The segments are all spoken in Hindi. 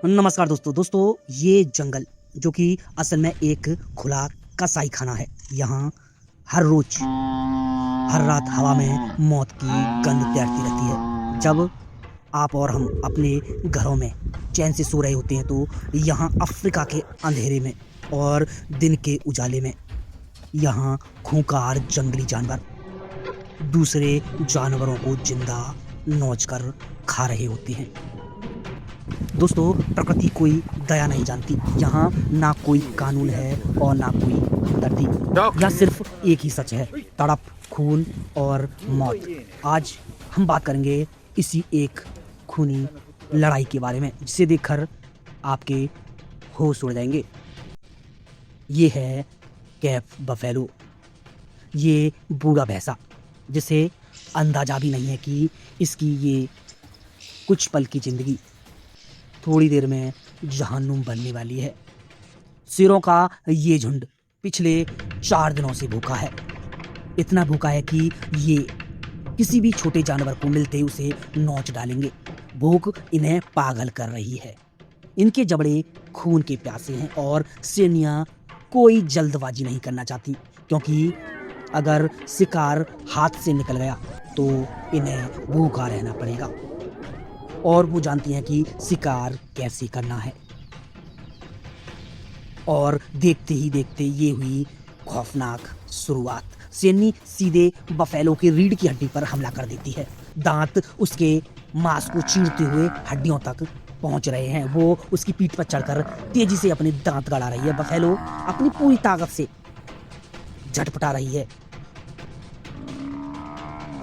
नमस्कार दोस्तों ये जंगल जो कि असल में एक खुला कसाई खाना है। यहाँ हर रोज हर रात हवा में मौत की गंध तैरती रहती है। जब आप और हम अपने घरों में चैन से सो रहे होते हैं तो यहाँ अफ्रीका के अंधेरे में और दिन के उजाले में यहाँ खूंखार जंगली जानवर दूसरे जानवरों को जिंदा नोच कर खा रहे होते हैं। दोस्तों, प्रकृति कोई दया नहीं जानती। यहाँ ना कोई कानून है और ना कोई हमदर्दी। यहाँ सिर्फ एक ही सच है, तड़प, खून और मौत। आज हम बात करेंगे इसी एक खूनी लड़ाई के बारे में जिसे देखकर आपके होश उड़ जाएंगे। ये है कैप बफेलो। ये बूढ़ा भैंसा जिसे अंदाजा भी नहीं है कि इसकी ये कुछ पल की जिंदगी थोड़ी देर में जहन्नुम बनने वाली है। शेरों का ये झुंड पिछले 4 दिनों से भूखा है। इतना भूखा है कि ये किसी भी छोटे जानवर को मिलते ही उसे नोच डालेंगे। भूख इन्हें पागल कर रही है। इनके जबड़े खून के प्यासे हैं और सेनियां कोई जल्दबाजी नहीं करना चाहती, क्योंकि अगर शिकार हाथ से निकल गया तो इन्हें भूखा रहना पड़ेगा। और वो जानती हैं कि शिकार कैसे करना है। और देखते ही देखते ये हुई खौफनाक शुरुआत। सेनी सीधे बफेलो की रीढ़ की हड्डी पर हमला कर देती है। दांत उसके मांस को चीरते हुए हड्डियों तक पहुंच रहे हैं। वो उसकी पीठ पर चढ़कर तेजी से अपने दांत गड़ा रही है। बफेलो अपनी पूरी ताकत से झटपटा रही है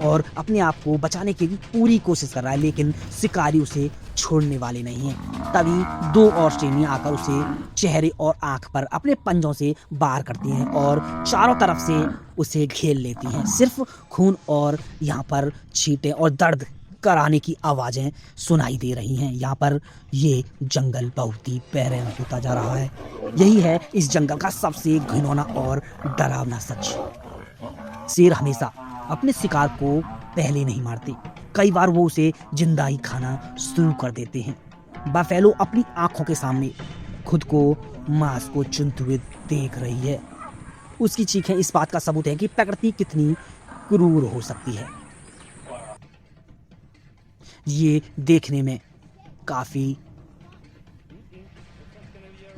और अपने आप को बचाने की भी पूरी कोशिश कर रहा है, लेकिन शिकारी उसे छोड़ने वाले नहीं हैं। तभी 2 और शेरनियां आकर उसे चेहरे और आंख पर अपने पंजों से वार करती हैं और चारों तरफ से उसे घेर लेती हैं। सिर्फ खून और यहाँ पर छींटे और दर्द कराने की आवाज़ें सुनाई दे रही हैं। यहाँ पर ये जंगल बहुत ही बेरहम होता जा रहा है। यही है इस जंगल का सबसे घिनौना और डरावना सच। शेर हमेशा अपने शिकार को पहले नहीं मारते। कई बार वो उसे जिंदा ही खाना शुरू कर देते हैं। बफेलो अपनी आंखों के सामने खुद को मांस को चुनते हुए देख रही है। उसकी चीखें इस बात का सबूत है कि प्रकृति कितनी क्रूर हो सकती है। ये देखने में काफी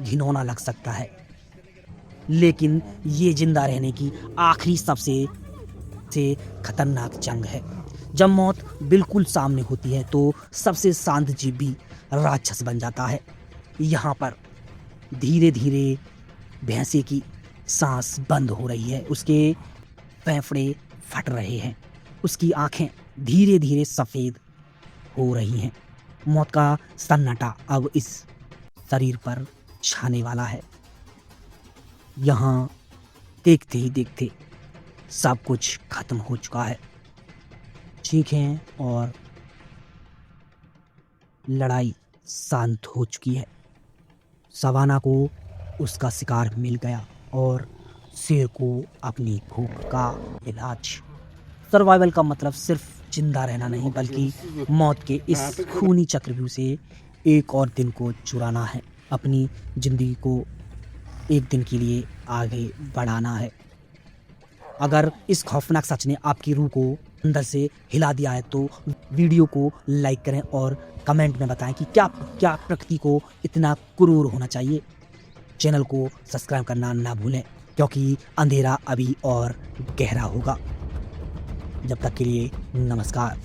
घिनौना लग सकता है, लेकिन ये जिंदा रहने की आखिरी सबसे खतरनाक जंग है। जब मौत बिल्कुल सामने होती है तो सबसे शांत जीव भी राक्षस बन जाता है। यहाँ पर धीरे धीरे भैंसे की सांस बंद हो रही है। उसके फेफड़े फट रहे हैं। उसकी आंखें धीरे धीरे सफेद हो रही हैं। मौत का सन्नाटा अब इस शरीर पर छाने वाला है। यहाँ देखते ही देखते सब कुछ खत्म हो चुका है। चीखें और लड़ाई शांत हो चुकी है। सवाना को उसका शिकार मिल गया और शेर को अपनी भूख का इलाज। सर्वाइवल का मतलब सिर्फ जिंदा रहना नहीं, बल्कि मौत के इस खूनी चक्रव्यूह से एक और दिन को चुराना है। अपनी जिंदगी को एक दिन के लिए आगे बढ़ाना है। अगर इस खौफनाक सच ने आपकी रूह को अंदर से हिला दिया है तो वीडियो को लाइक करें और कमेंट में बताएं कि क्या प्रकृति को इतना क्रूर होना चाहिए। चैनल को सब्सक्राइब करना ना भूलें, क्योंकि अंधेरा अभी और गहरा होगा। जब तक के लिए नमस्कार।